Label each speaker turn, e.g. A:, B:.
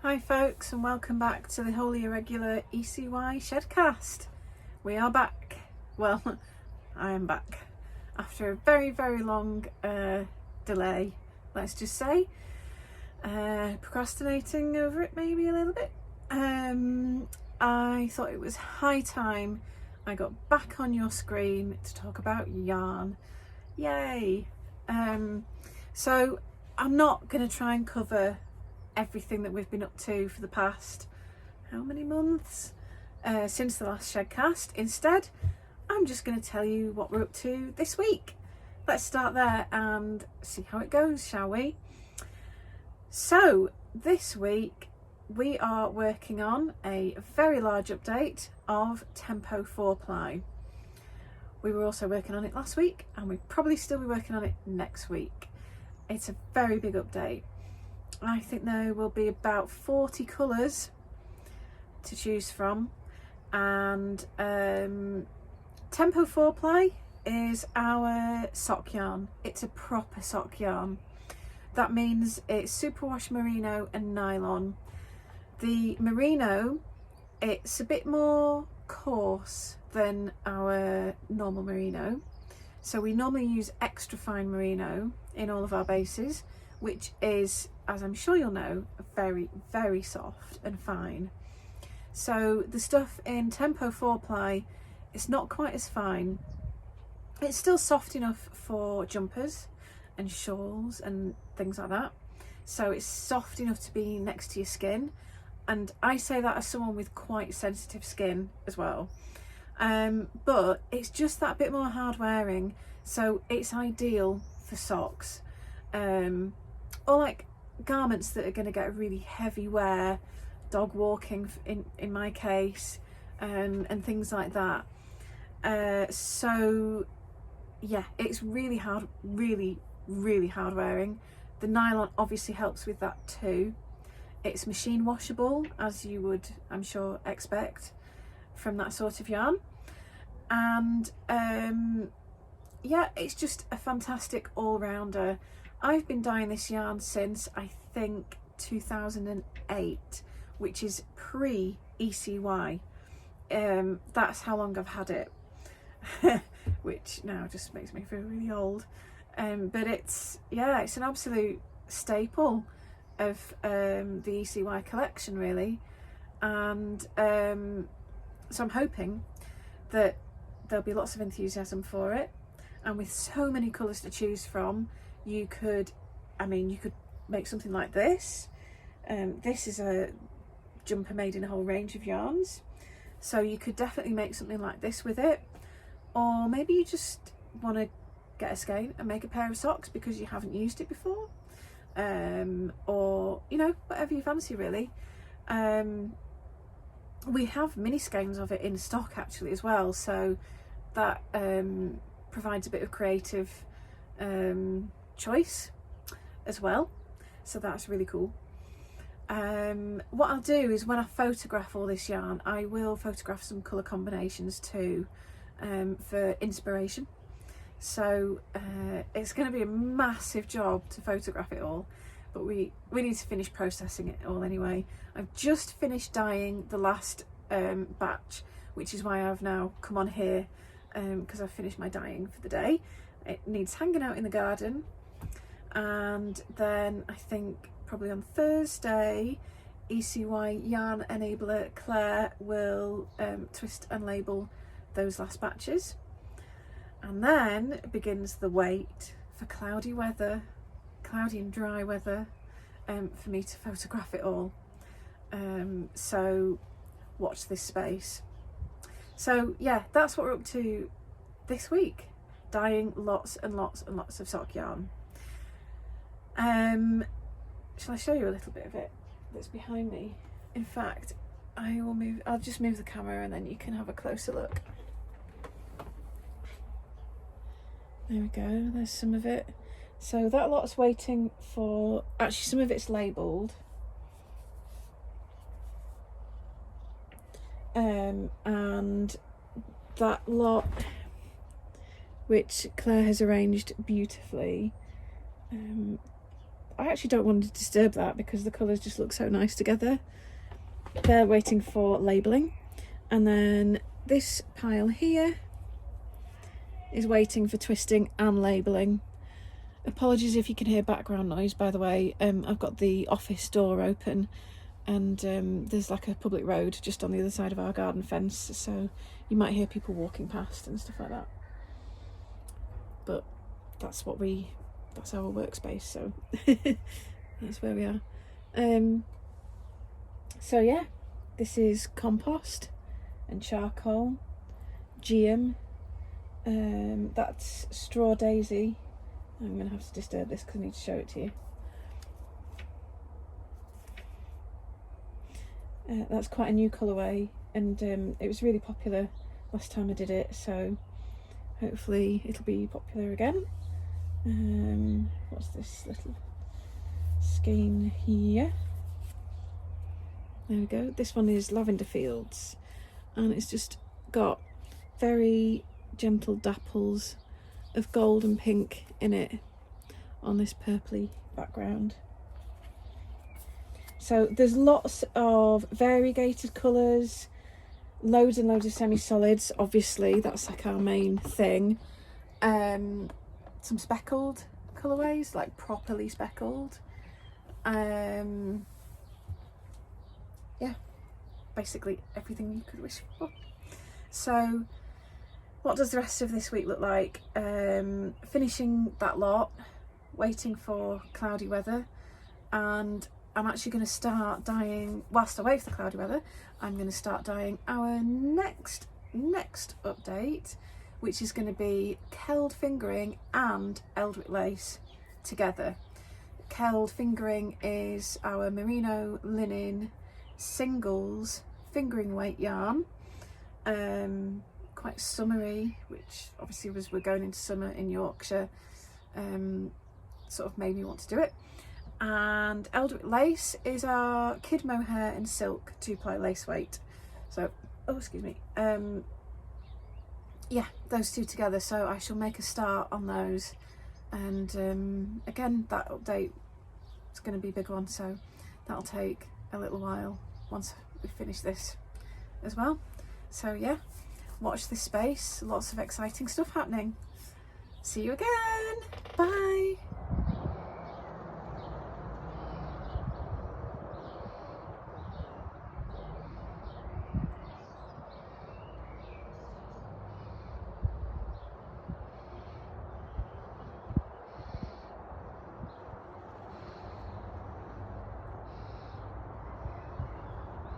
A: Hi folks, and welcome back to the wholly irregular ECY Shedcast. We are back. Well, I am back after a very long delay, let's just say. Procrastinating over it maybe a little bit. I thought it was high time I got back on your screen to talk about yarn. Yay! So I'm not going to try and cover everything that we've been up to for the past how many months since the last Shedcast. Instead, I'm just going to tell you what we're up to this week. Let's start there and see how it goes, shall we? So this week we are working on a very large update of Tempo 4-ply. We were also working on it last week, and we'll probably still be working on it next week. It's a very big update. I think there will be about 40 colours to choose from, and Tempo 4-ply is our sock yarn. It's a proper sock yarn. That means it's superwash merino and nylon. The merino, it's a bit more coarse than our normal merino, so we normally use extra fine merino in all of our bases, which is, as I'm sure you'll know, very soft and fine. So the stuff in Tempo 4-ply is not quite as fine. It's still soft enough for jumpers and shawls and things like that, so it's soft enough to be next to your skin, and I say that as someone with quite sensitive skin as well. But it's just that bit more hard wearing, so it's ideal for socks, or like garments that are going to get really heavy wear, dog walking in my case, and things like that. So yeah, it's really hard, really hard wearing. The nylon obviously helps with that too. It's machine washable, as you would, I'm sure, expect from that sort of yarn. And yeah, it's just a fantastic all-rounder. I've been dyeing this yarn since I think 2008, which is pre-ECY. That's how long I've had it, which now just makes me feel really old. But it's an absolute staple of the ECY collection, really. And so I'm hoping that there'll be lots of enthusiasm for it, and with so many colours to choose from, you could make something like this. This is a jumper made in a whole range of yarns, so you could definitely make something like this with it. Or maybe you just want to get a skein and make a pair of socks because you haven't used it before, or whatever you fancy, really. We have mini skeins of it in stock actually as well, so that provides a bit of creative choice as well, so that's really cool. What I'll do is, when I photograph all this yarn, I will photograph some colour combinations too, for inspiration. So it's going to be a massive job to photograph it all, but we need to finish processing it all anyway. I've just finished dyeing the last batch, which is why I've now come on here, because I've finished my dyeing for the day. It needs hanging out in the garden, and then I think probably on Thursday ECY yarn enabler Claire will twist and label those last batches, and then begins the wait for cloudy and dry weather, for me to photograph it all. So watch this space. So yeah, that's what we're up to this week, dyeing lots and lots of sock yarn. Shall I show you a little bit of it that's behind me? In fact, I'll just move the camera and then you can have a closer look. There we go, there's some of it. So that lot's waiting for, actually some of it's labelled. And that lot, which Claire has arranged beautifully, I actually don't want to disturb that because the colours just look so nice together. They're waiting for labelling. And then this pile here is waiting for twisting and labelling. Apologies if you can hear background noise, by the way. I've got the office door open and there's like a public road just on the other side of our garden fence, so you might hear people walking past and stuff like that. But that's our workspace, so that's where we are. So yeah, this is compost and charcoal, geum. That's straw daisy. I'm going to have to disturb this because I need to show it to you. That's quite a new colourway, and it was really popular last time I did it, so hopefully it'll be popular again. What's this little skein here? There we go. This one is Lavender Fields, and it's just got very gentle dapples of gold and pink in it on this purpley background. So there's lots of variegated colours, loads and loads of semi-solids, obviously, that's like our main thing. Some speckled colourways, like properly speckled. Yeah, basically everything you could wish for. So what does the rest of this week look like? Finishing that lot, waiting for cloudy weather, and I'm actually going to start dyeing, whilst I wait for the cloudy weather, I'm going to start dyeing our next update, which is going to be Keld fingering and Eldwick lace together. Keld fingering is our merino linen singles fingering weight yarn, quite summery, which obviously as we're going into summer in Yorkshire, sort of made me want to do it. And Eldwick lace is our kid mohair and silk 2-ply lace weight. So, oh excuse me, yeah, those two together. So I shall make a start on those, and again, that update is going to be a big one, so that'll take a little while once we finish this as well. So yeah, watch this space, lots of exciting stuff happening. See you again, bye.